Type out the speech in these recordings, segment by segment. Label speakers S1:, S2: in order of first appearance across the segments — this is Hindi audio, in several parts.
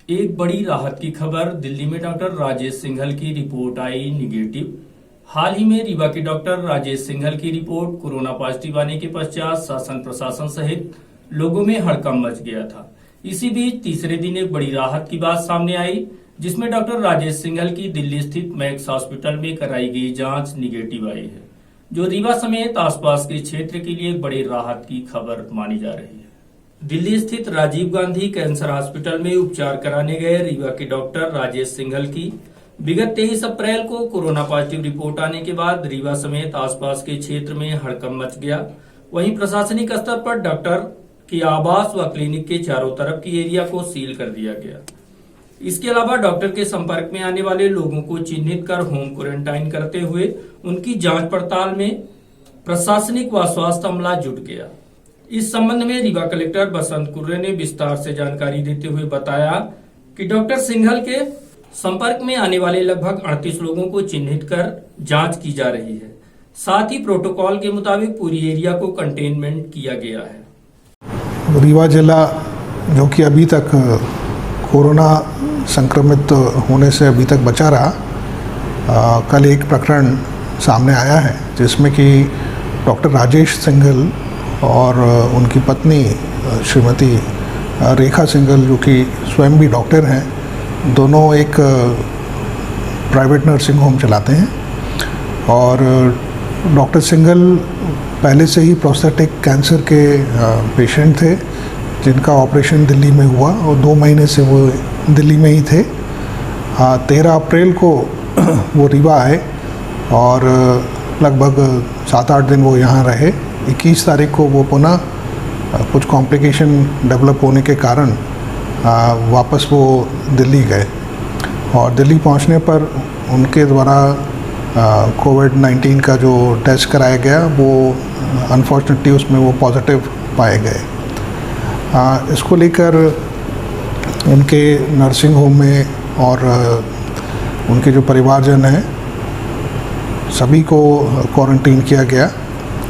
S1: एक बड़ी राहत की खबर। दिल्ली में डॉक्टर राजेश सिंघल की रिपोर्ट आई निगेटिव। हाल ही में रीवा के डॉक्टर राजेश सिंघल की रिपोर्ट कोरोना पॉजिटिव आने के पश्चात शासन प्रशासन सहित लोगों में हड़कंप मच गया था। इसी बीच तीसरे दिन एक बड़ी राहत की बात सामने आई, जिसमें डॉक्टर राजेश सिंघल की दिल्ली स्थित मैक्स हॉस्पिटल में कराई गई जांच निगेटिव आई है, जो रीवा समेत आसपास के क्षेत्र के लिए एक बड़ी राहत की खबर मानी जा रही है। दिल्ली स्थित राजीव गांधी कैंसर हॉस्पिटल में उपचार कराने गए रीवा के डॉक्टर राजेश सिंघल की विगत 23 अप्रैल को कोरोना पॉजिटिव रिपोर्ट आने के बाद रीवा समेत आसपास के क्षेत्र में हड़कंप मच गया। वहीं प्रशासनिक स्तर पर डॉक्टर के आवास व क्लिनिक के चारों तरफ की एरिया को सील कर दिया गया। इसके अलावा डॉक्टर के संपर्क में आने वाले लोगों को चिन्हित कर होम क्वारंटाइन करते हुए उनकी जांच पड़ताल में प्रशासनिक व स्वास्थ्य अमला जुट गया। इस संबंध में रीवा कलेक्टर बसंत कुर्रे ने विस्तार से जानकारी देते हुए बताया कि डॉक्टर सिंघल के संपर्क में आने वाले लगभग 38 लोगों को चिन्हित कर जांच की जा रही है। साथ ही प्रोटोकॉल के मुताबिक पूरी एरिया को कंटेनमेंट किया गया है।
S2: रीवा जिला जो कि अभी तक कोरोना संक्रमित होने से अभी तक बचा रहा, कल एक प्रकरण सामने आया है जिसमें कि डॉक्टर राजेश सिंघल और उनकी पत्नी श्रीमती रेखा सिंघल, जो कि स्वयं भी डॉक्टर हैं, दोनों एक प्राइवेट नर्सिंग होम चलाते हैं। और डॉक्टर सिंघल पहले से ही प्रोस्टेटिक कैंसर के पेशेंट थे, जिनका ऑपरेशन दिल्ली में हुआ और 2 महीने से वो दिल्ली में ही थे। 13 अप्रैल को वो रीवा आए और लगभग 7-8 दिन वो यहाँ रहे। 21 तारीख को वो पुनः कुछ कॉम्प्लिकेशन डेवलप होने के कारण वापस वो दिल्ली गए और दिल्ली पहुंचने पर उनके द्वारा कोविड-19 का जो टेस्ट कराया गया वो अनफॉर्चुनेटली उसमें वो पॉजिटिव पाए गए। इसको लेकर उनके नर्सिंग होम में और उनके जो परिवारजन हैं सभी को क्वारंटीन किया गया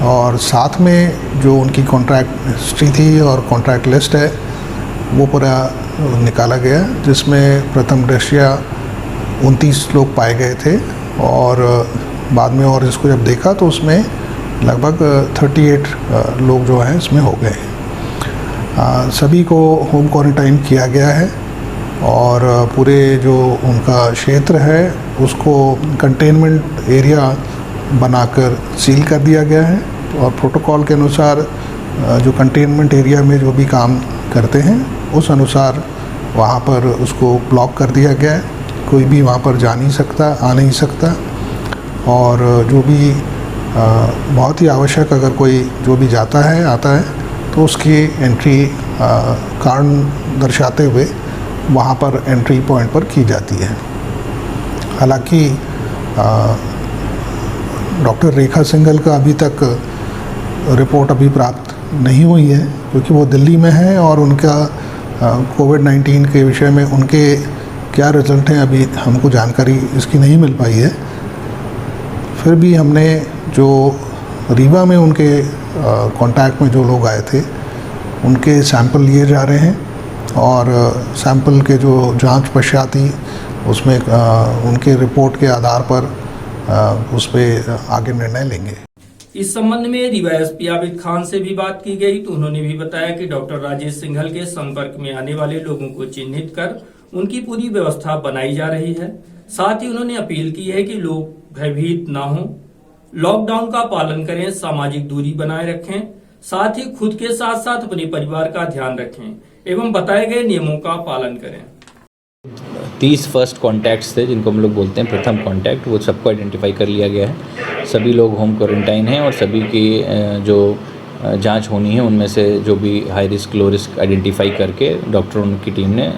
S2: और साथ में जो उनकी कॉन्ट्रैक्ट हिस्ट्री थी और कॉन्ट्रैक्ट लिस्ट है वो पूरा निकाला गया, जिसमें प्रथम दृष्टया 29 लोग पाए गए थे और बाद में और इसको जब देखा तो उसमें लगभग 38 लोग जो हैं इसमें हो गए। सभी को होम क्वारंटाइन किया गया है और पूरे जो उनका क्षेत्र है उसको कंटेनमेंट एरिया बनाकर सील कर दिया गया है और प्रोटोकॉल के अनुसार जो कंटेनमेंट एरिया में जो भी काम करते हैं उस अनुसार वहाँ पर उसको ब्लॉक कर दिया गया है। कोई भी वहाँ पर जा नहीं सकता, आ नहीं सकता और जो भी बहुत ही आवश्यक अगर कोई जो भी जाता है आता है तो उसकी एंट्री कारण दर्शाते हुए वहाँ पर एंट्री पॉइंट पर की जाती है। हालांकि डॉक्टर रेखा सिंघल का अभी तक रिपोर्ट अभी प्राप्त नहीं हुई है क्योंकि वो दिल्ली में है और उनका कोविड-19 के विषय में उनके क्या रिजल्ट हैं अभी हमको जानकारी इसकी नहीं मिल पाई है। फिर भी हमने जो रीवा में उनके कांटेक्ट में जो लोग आए थे उनके सैंपल लिए जा रहे हैं और सैंपल के जो जांच पश्चाती उसमें उनके रिपोर्ट के आधार पर उस पर आगे निर्णय लेंगे।
S1: इस संबंध में रीवा एसपी आबिद खान से भी बात की गई तो उन्होंने भी बताया कि डॉक्टर राजेश सिंघल के संपर्क में आने वाले लोगों को चिन्हित कर उनकी पूरी व्यवस्था बनाई जा रही है। साथ ही उन्होंने अपील की है कि लोग भयभीत ना हो, लॉकडाउन का पालन करें, सामाजिक दूरी बनाए रखें, साथ ही खुद के साथ साथ अपने परिवार का ध्यान रखें एवं बताए गए नियमों का पालन करें।
S3: 30 फर्स्ट कॉन्टैक्ट्स थे जिनको हम लोग बोलते हैं प्रथम कॉन्टैक्ट, वो सबको आइडेंटिफाई कर लिया गया है। सभी लोग होम क्वारंटाइन हैं और सभी की जो जांच होनी है उनमें से जो भी high risk low risk identify करके डॉक्टरों की टीम ने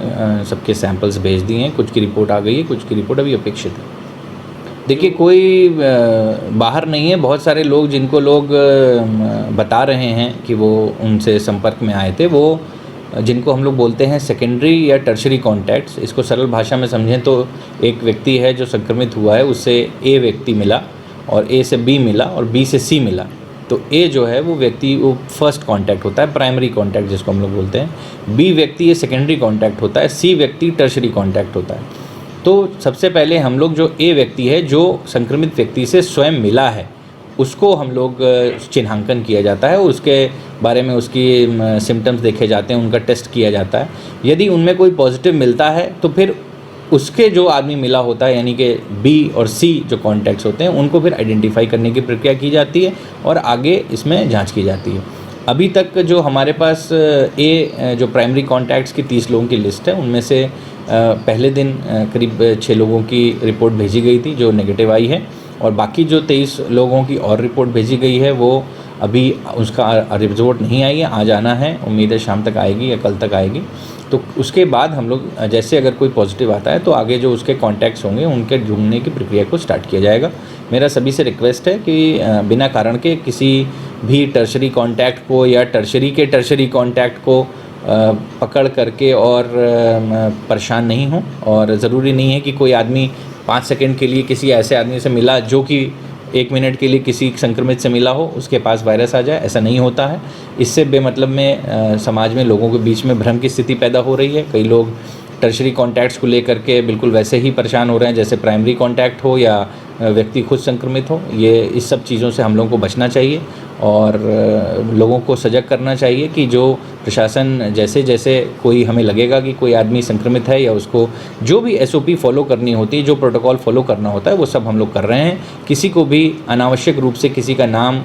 S3: सबके सैंपल्स भेज दिए हैं। कुछ की रिपोर्ट आ गई है, कुछ की रिपोर्ट अभी अपेक्षित है। देखिए, कोई बाहर नहीं है। बहुत सारे लोग जिनको लोग बता रहे हैं कि वो उनसे संपर्क में आए थे, वो जिनको हम लोग बोलते हैं सेकेंडरी या टर्शरी कॉन्टैक्ट्स। इसको सरल भाषा में समझें तो एक व्यक्ति है जो संक्रमित हुआ है, उससे ए व्यक्ति मिला और ए से बी मिला और बी से सी मिला, तो ए जो है वो व्यक्ति वो फर्स्ट कांटेक्ट होता है, प्राइमरी कांटेक्ट जिसको हम लोग बोलते हैं। बी व्यक्ति ये सेकेंडरी कांटेक्ट होता है। सी व्यक्ति टर्शरी कांटेक्ट होता है। तो सबसे पहले हम लोग जो ए व्यक्ति है जो संक्रमित व्यक्ति से स्वयं मिला है उसको हम लोग चिन्हांकन किया जाता है, उसके बारे में उसकी सिम्टम्स देखे जाते हैं, उनका टेस्ट किया जाता है। यदि उनमें कोई पॉजिटिव मिलता है तो फिर उसके जो आदमी मिला होता है यानी कि बी और सी जो कॉन्टैक्ट्स होते हैं उनको फिर आइडेंटिफाई करने की प्रक्रिया की जाती है और आगे इसमें जांच की जाती है। अभी तक जो हमारे पास ए जो प्राइमरी कॉन्टैक्ट्स की 30 लोगों की लिस्ट है उनमें से पहले दिन करीब 6 लोगों की रिपोर्ट भेजी गई थी जो नेगेटिव आई है, और बाकी जो 23 लोगों की और रिपोर्ट भेजी गई है वो अभी उसका रिपोर्ट नहीं आई है, आज आना है। उम्मीद है शाम तक आएगी या कल तक आएगी। तो उसके बाद हम लोग जैसे अगर कोई पॉजिटिव आता है तो आगे जो उसके कॉन्टैक्ट्स होंगे उनके ढूंढने की प्रक्रिया को स्टार्ट किया जाएगा। मेरा सभी से रिक्वेस्ट है कि बिना कारण के किसी भी टर्शरी कॉन्टैक्ट को या टर्शरी कॉन्टैक्ट को पकड़ करके और परेशान नहीं हो। और ज़रूरी नहीं है कि कोई आदमी 5 सेकंड के लिए किसी ऐसे आदमी से मिला जो कि 1 मिनट के लिए किसी संक्रमित से मिला हो उसके पास वायरस आ जाए, ऐसा नहीं होता है। इससे बेमतलब में समाज में लोगों के बीच में भ्रम की स्थिति पैदा हो रही है। कई लोग टर्शरी कॉन्टैक्ट्स को लेकर के बिल्कुल वैसे ही परेशान हो रहे हैं जैसे प्राइमरी कॉन्टैक्ट हो या व्यक्ति खुद संक्रमित हो। ये इस सब चीज़ों से हम लोगों को बचना चाहिए और लोगों को सजग करना चाहिए कि जो प्रशासन जैसे जैसे कोई हमें लगेगा कि कोई आदमी संक्रमित है या उसको जो भी SOP फॉलो करनी होती है, जो प्रोटोकॉल फॉलो करना होता है वो सब हम लोग कर रहे हैं। किसी को भी अनावश्यक रूप से किसी का नाम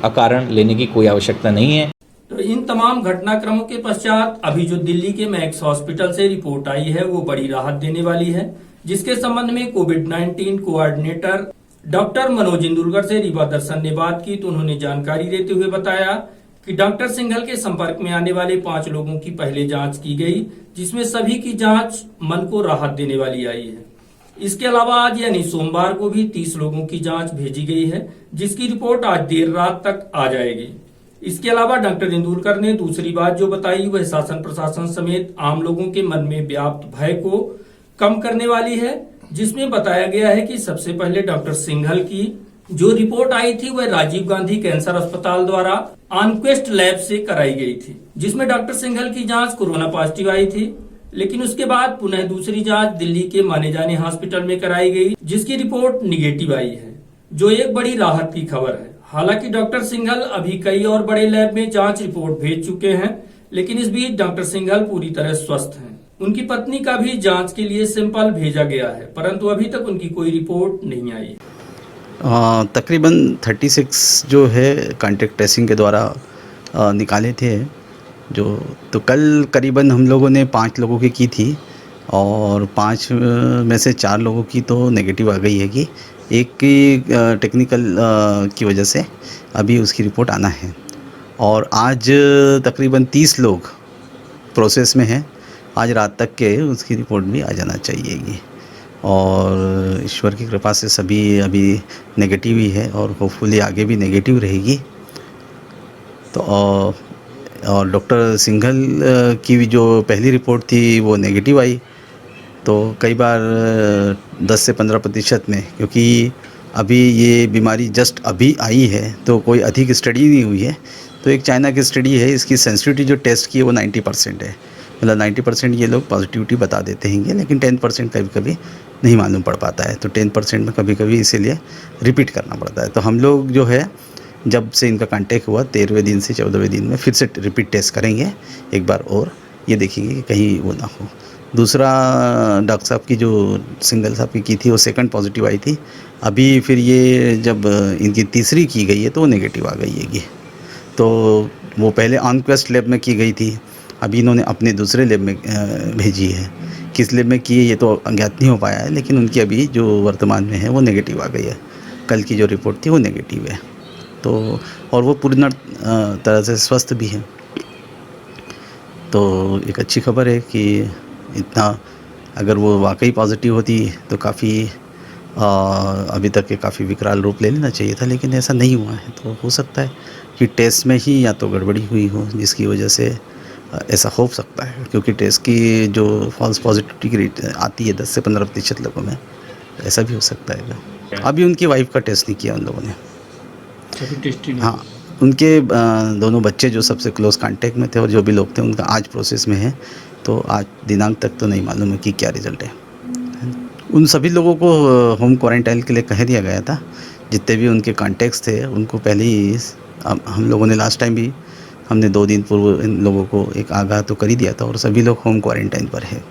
S3: अकारण लेने की कोई आवश्यकता नहीं है।
S1: तो इन तमाम घटनाक्रमों के पश्चात अभी जो दिल्ली के मैक्स हॉस्पिटल से रिपोर्ट आई है वो बड़ी राहत देने वाली है, जिसके संबंध में कोविड-19 कोऑर्डिनेटर डॉक्टर मनोज इंदुलकर से रीवा दर्शन ने बात की तो उन्होंने जानकारी देते हुए बताया कि डॉक्टर सिंघल के संपर्क में आने वाले 5 लोगों की पहले जांच की गई, जिसमें सभी की जांच मन को राहत देने वाली आई है। इसके अलावा आज यानी सोमवार को भी 30 लोगों की जांच भेजी गई है, जिसकी रिपोर्ट आज देर रात तक आ जाएगी। इसके अलावा डॉक्टर इंदुलकर ने दूसरी बात जो बताई वह शासन प्रशासन समेत आम लोगों के मन में व्याप्त भय को कम करने वाली है, जिसमें बताया गया है कि सबसे पहले डॉक्टर सिंघल की जो रिपोर्ट आई थी वह राजीव गांधी कैंसर अस्पताल द्वारा ऑनक्वेस्ट लैब से कराई गई थी, जिसमें डॉक्टर सिंघल की जांच कोरोना पॉजिटिव आई थी। लेकिन उसके बाद पुनः दूसरी जांच दिल्ली के माने जाने हॉस्पिटल में कराई गई, जिसकी रिपोर्ट निगेटिव आई है, जो एक बड़ी राहत की खबर है। हालांकि डॉक्टर सिंघल अभी कई और बड़े लैब में जांच रिपोर्ट भेज चुके हैं, लेकिन इस बीच डॉक्टर सिंघल पूरी तरह स्वस्थ हैं। उनकी पत्नी का भी जांच के लिए सैंपल भेजा गया है, परंतु अभी तक उनकी कोई रिपोर्ट नहीं आई।
S4: तकरीबन 36 जो है कॉन्टैक्ट ट्रेसिंग के द्वारा निकाले थे जो, तो कल करीबन हम लोगों ने 5 लोगों की थी और 5 में से 4 लोगों की तो नेगेटिव आ गई है कि एक की टेक्निकल की वजह से अभी उसकी रिपोर्ट आना है। और आज तकरीबन 30 लोग प्रोसेस में हैं, आज रात तक के उसकी रिपोर्ट भी आ जाना चाहिएगी। और ईश्वर की कृपा से सभी अभी नेगेटिव ही है और होपफुली आगे भी नेगेटिव रहेगी। तो और डॉक्टर सिंघल की भी जो पहली रिपोर्ट थी वो नेगेटिव आई, तो कई बार 10 से 15% में, क्योंकि अभी ये बीमारी जस्ट अभी आई है तो कोई अधिक स्टडी नहीं हुई है। तो एक चाइना की स्टडी है, इसकी सेंसिटिविटी जो टेस्ट की है वो 90% है, मतलब 90% ये लोग पॉजिटिविटी बता देते हैं, लेकिन 10% कभी कभी नहीं मालूम पड़ पाता है। तो 10% में कभी कभी इसीलिए रिपीट करना पड़ता है। तो हम लोग जो है जब से इनका कांटेक्ट हुआ 13वें दिन से 14वें दिन में फिर से रिपीट टेस्ट करेंगे एक बार और, ये देखेंगे कि कहीं वो ना हो। दूसरा डॉक्टर साहब की जो सिंघल साहब की थी वो सेकंड पॉजिटिव आई थी। अभी फिर ये जब इनकी तीसरी की गई है तो वो नेगेटिव आ गई है। तो वो पहले ऑनक्वेस्ट लैब में की गई थी, अभी इन्होंने अपने दूसरे लैब में भेजी है। किस लैब में की है ये तो अज्ञात नहीं हो पाया है, लेकिन उनकी अभी जो वर्तमान में है वो नेगेटिव आ गई है। कल की जो रिपोर्ट थी वो नेगेटिव है। तो और वो पूर्ण तरह से स्वस्थ भी है। तो एक अच्छी खबर है कि इतना, अगर वो वाकई पॉजिटिव होती तो काफ़ी अभी तक के काफ़ी विकराल रूप ले लेना चाहिए था, लेकिन ऐसा नहीं हुआ है। तो हो सकता है कि टेस्ट में ही या तो गड़बड़ी हुई हो जिसकी वजह से ऐसा हो सकता है, क्योंकि टेस्ट की जो फॉल्स पॉजिटिविटी की रेट आती है 10 से 15% लोगों में, ऐसा भी हो सकता है। अभी उनकी वाइफ का टेस्ट नहीं किया उन लोगों ने,
S1: अभी टेस्टिंग
S4: हाँ, उनके दोनों बच्चे जो सबसे क्लोज कांटेक्ट में थे और जो भी लोग थे उनका आज प्रोसेस में है, तो आज दिनांक तक तो नहीं मालूम है कि क्या रिजल्ट है। उन सभी लोगों को होम क्वारंटाइन के लिए कह दिया गया था, जितने भी उनके कांटेक्ट्स थे उनको पहले ही हम लोगों ने लास्ट टाइम भी हमने 2 दिन पूर्व इन लोगों को एक आगाह तो कर ही दिया था और सभी लोग होम क्वारंटाइन पर है।